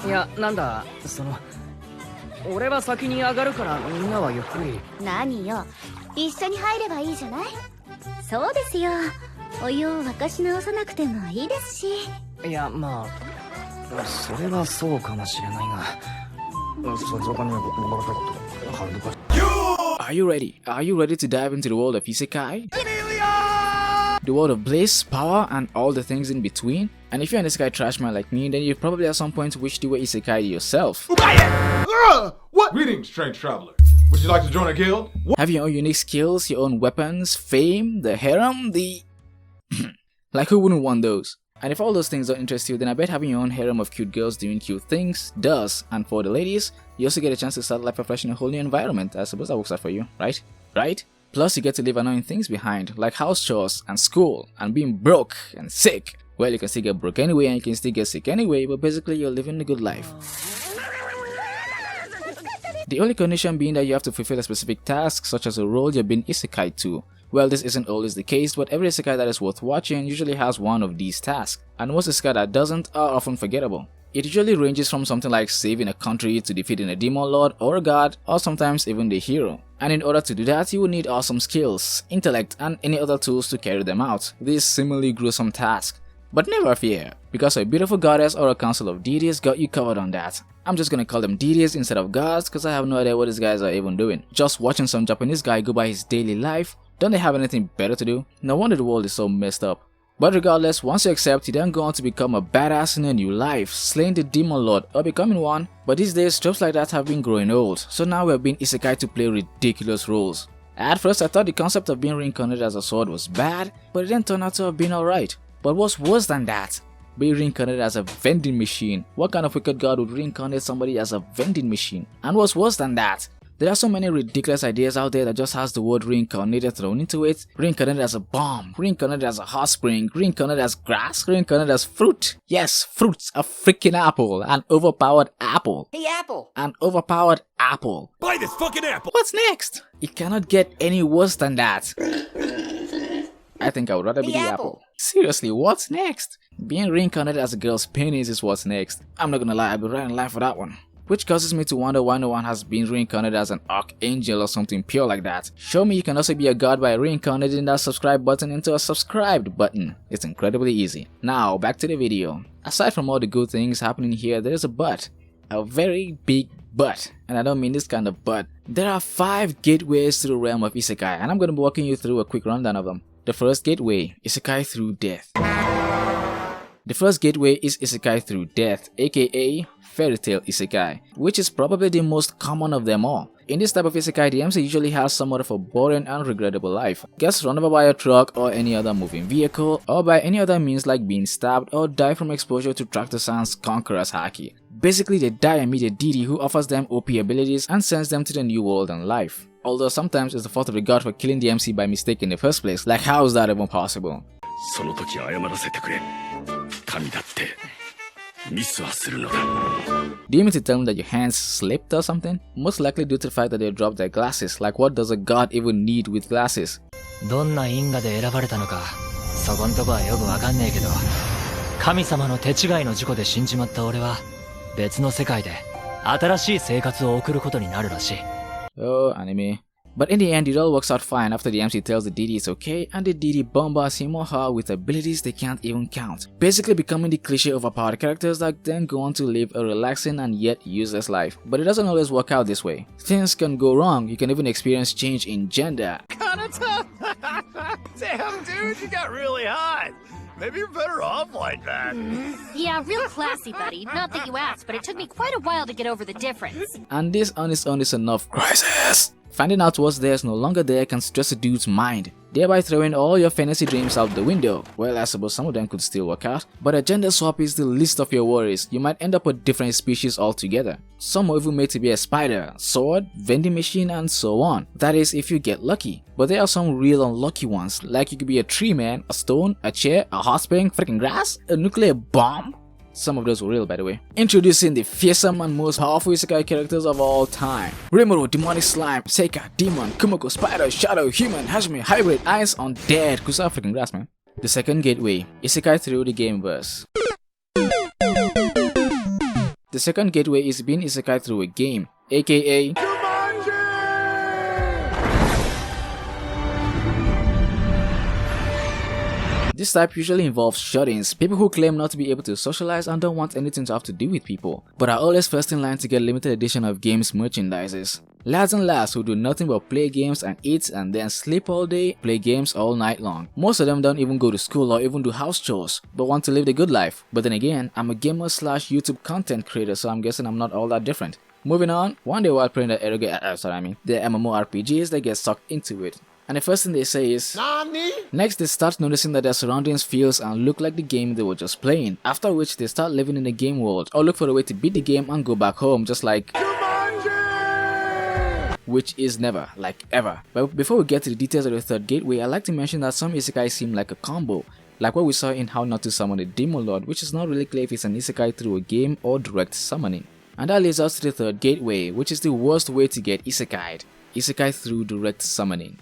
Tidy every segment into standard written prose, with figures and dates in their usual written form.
いや、なんだ、俺は先に上がるからみんなはゆっくり。何よ、一緒に入ればいいじゃない。そうですよ、お湯を沸かし直さなくてもいいですし。いや、まあそれはそうかもしれないが、そこに恥ずかしい。 Are you ready? Are you ready to dive into the world of Isekai? The world of bliss, power, and all the things in between? And if you're an Isekai trash man like me, then you probably at some point wished you were Isekai yourself. What? Greetings, strange traveler. Would you like to join a guild? Have your own unique skills, your own weapons, fame, the harem, the... like, who wouldn't want those? And if all those things don't interest you, then I bet having your own harem of cute girls doing cute things does. And for the ladies, you also get a chance to start life afresh in a whole new environment. I suppose that works out for you, right? Right? Plus, you get to leave annoying things behind, like house chores and school and being broke and sick. Well, you can still get broke anyway and you can still get sick anyway, but basically you're living a good life. The only condition being that you have to fulfill a specific task, such as a role you've been isekai to. Well, this isn't always the case, but every isekai that is worth watching usually has one of these tasks, and most isekai that doesn't are often forgettable. It usually ranges from something like saving a country to defeating a demon lord or a god, or sometimes even the hero. And in order to do that, you will need awesome skills, intellect, and any other tools to carry them out, this seemingly gruesome task. But never fear, because a beautiful goddess or a council of deities got you covered on that. I'm just gonna call them deities instead of gods, cause I have no idea what these guys are even doing. Just watching some Japanese guy go by his daily life? Don't they have anything better to do? No wonder the world is so messed up. But regardless, once you accept, you then go on to become a badass in a new life, slaying the demon lord or becoming one. But these days, tropes like that have been growing old, so now we're being isekai to play ridiculous roles. At first, I thought the concept of being reincarnated as a sword was bad, but it then turned out to have been alright. But what's worse than that? Being reincarnated as a vending machine. What kind of wicked god would reincarnate somebody as a vending machine? And what's worse than that? There are so many ridiculous ideas out there that just has the word reincarnated thrown into it. Reincarnated as a bomb, reincarnated as a hot spring, reincarnated as grass, reincarnated as fruit. Yes, fruits, a freaking apple, an overpowered apple. Hey, Apple! An overpowered apple. Buy this fucking apple! What's next? It cannot get any worse than that. I think I would rather be the apple. Seriously, what's next? Being reincarnated as a girl's penis is what's next. I'm not gonna lie, I'll be right in line for that one. Which causes me to wonder why no one has been reincarnated as an archangel or something pure like that. Show me you can also be a god by reincarnating that subscribe button into a subscribed button. It's incredibly easy. Now, back to the video. Aside from all the good things happening here, there is a but. A very big but. And I don't mean this kind of but. There are 5 gateways to the realm of isekai, and I'm going to be walking you through a quick rundown of them. The first gateway, isekai through death. The first gateway is isekai through death, aka fairy tale isekai, which is probably the most common of them all. In this type of isekai, the MC usually has somewhat of a boring and regrettable life. Gets run over by a truck or any other moving vehicle, or by any other means like being stabbed or die from exposure to Tractor San's Conqueror's haki. Basically, they die and meet a deity who offers them OP abilities and sends them to the new world and life. Although sometimes it's the fault of the god for killing the MC by mistake in the first place. Like, how is that even possible? Do you mean to tell me that your hands slipped or something? Most likely due to the fact that they dropped their glasses. Like, what does a god even need with glasses? どんな因果で選ばれたのか、そこんとこはよくわかんねえけど、神様の手違いの事故で死んじまった俺は、別の世界で新しい生活を送ることになるらしい。Oh, anime. But in the end, it all works out fine after the MC tells the deity it's okay, and the deity bombards him or her with abilities they can't even count, basically becoming the cliche overpowered characters that then go on to live a relaxing and yet useless life. But it doesn't always work out this way. Things can go wrong. You can even experience change in gender. Kinda tough. Damn, dude, you got really hot. Maybe you're better off like that. Yeah, real classy, buddy. Not that you asked, but it took me quite a while to get over the difference. And this on its own is enough crisis. Finding out what's there is no longer there can stress a dude's mind, thereby throwing all your fantasy dreams out the window. Well, I suppose some of them could still work out, but a gender swap is the least of your worries. You might end up a different species altogether. Some are even made to be a spider, sword, vending machine, and so on. That is if you get lucky. But there are some real unlucky ones, like you could be a tree man, a stone, a chair, a hot spring, freaking grass, a nuclear bomb. Some of those were real, by the way. Introducing the fearsome and most powerful isekai characters of all time. Rimuru, demonic slime, Seika, demon, Kumiko, spider, shadow, human, Hajime, hybrid, ice, undead. Kusa freaking grass, man. The second gateway, isekai through the gameverse. The second gateway is being isekai through a game, aka this type usually involves shut-ins, people who claim not to be able to socialize and don't want anything to have to do with people, but are always first in line to get limited edition of games merchandises. Lads and lass who do nothing but play games and eat and then sleep all day, play games all night long. Most of them don't even go to school or even do house chores, but want to live the good life. But then again, I'm a gamer slash YouTube content creator, so I'm guessing I'm not all that different. Moving on, one day while playing the MMORPGs, they get sucked into it. And the first thing they say is Nani? Next they start noticing that their surroundings feels and look like the game they were just playing, after which they start living in the game world or look for a way to beat the game and go back home just like which is never, like ever. But before we get to the details of the third gateway, I'd like to mention that some isekai seem like a combo, like what we saw in How Not to Summon a Demon Lord, which is not really clear if it's an isekai through a game or direct summoning. And that leads us to the third gateway, which is the worst way to get isekai'd, isekai through direct summoning.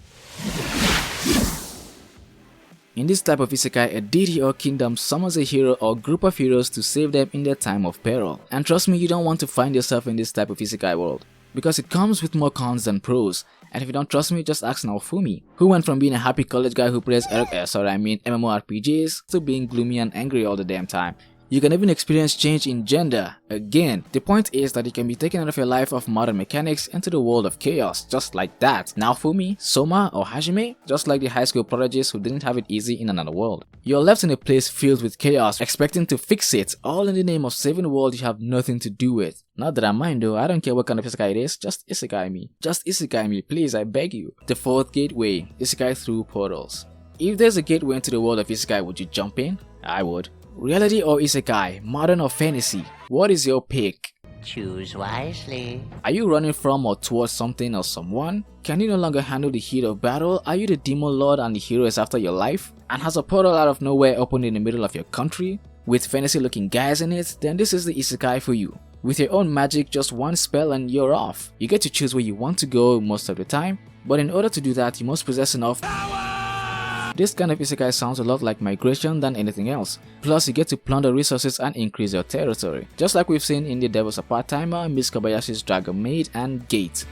In this type of isekai, a deity or kingdom summons a hero or group of heroes to save them in their time of peril. And trust me, you don't want to find yourself in this type of isekai world, because it comes with more cons than pros. And if you don't trust me, just ask Naofumi, who went from being a happy college guy who plays MMORPGs to being gloomy and angry all the damn time. You can even experience change in gender. Again, the point is that you can be taken out of your life of modern mechanics into the world of chaos, just like that. Naofumi, Soma, or Hajime, just like the high school prodigies who didn't have it easy in another world. You're left in a place filled with chaos, expecting to fix it, all in the name of saving a world you have nothing to do with. Not that I mind though, I don't care what kind of isekai it is, just isekai me. Just isekai me, please, I beg you. The fourth gateway, isekai through portals. If there's a gateway into the world of isekai, would you jump in? I would. Reality or isekai, modern or fantasy, what is your pick? Choose wisely. Are you running from or towards something or someone? Can you no longer handle the heat of battle? Are you the demon lord and the hero is after your life? And has a portal out of nowhere opened in the middle of your country? With fantasy looking guys in it? Then this is the isekai for you. With your own magic, just one spell and you're off. You get to choose where you want to go most of the time, but in order to do that, you must possess enough power. This kind of isekai sounds a lot like migration than anything else. Plus, you get to plunder resources and increase your territory, just like we've seen in The Devil's a Part-Timer, Miss Kobayashi's Dragon Maid, and Gate.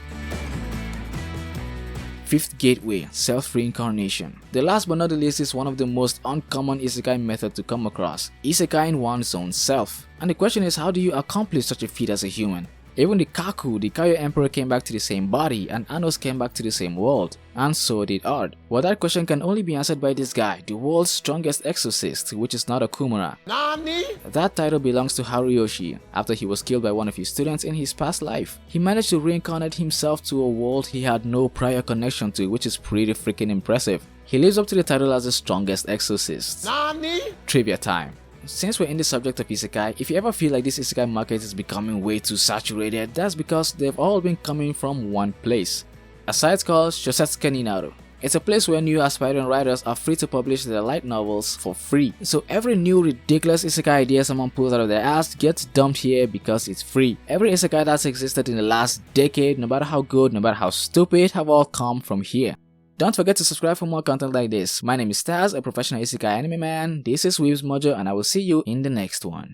Fifth gateway, self-reincarnation. The last but not the least is one of the most uncommon isekai method to come across, isekai in one's own self. And the question is, how do you accomplish such a feat as a human? Even the Kaku, the Kaio Emperor, came back to the same body, and Anos came back to the same world, and so did Ard. Well, that question can only be answered by this guy, the world's strongest exorcist, which is not a Kumara. Nani? That title belongs to Haruyoshi, after he was killed by one of his students in his past life. He managed to reincarnate himself to a world he had no prior connection to, which is pretty freaking impressive. He lives up to the title as the strongest exorcist. Nani? Trivia time. Since we're in the subject of isekai, if you ever feel like this isekai market is becoming way too saturated, that's because they've all been coming from one place. A site called Shosetsuke ni Naru. It's a place where new aspiring writers are free to publish their light novels for free. So every new ridiculous isekai idea someone pulls out of their ass gets dumped here because it's free. Every isekai that's existed in the last decade, no matter how good, no matter how stupid, have all come from here. Don't forget to subscribe for more content like this. My name is Taz, a professional isekai anime man. This is Weebs Mojo, and I will see you in the next one.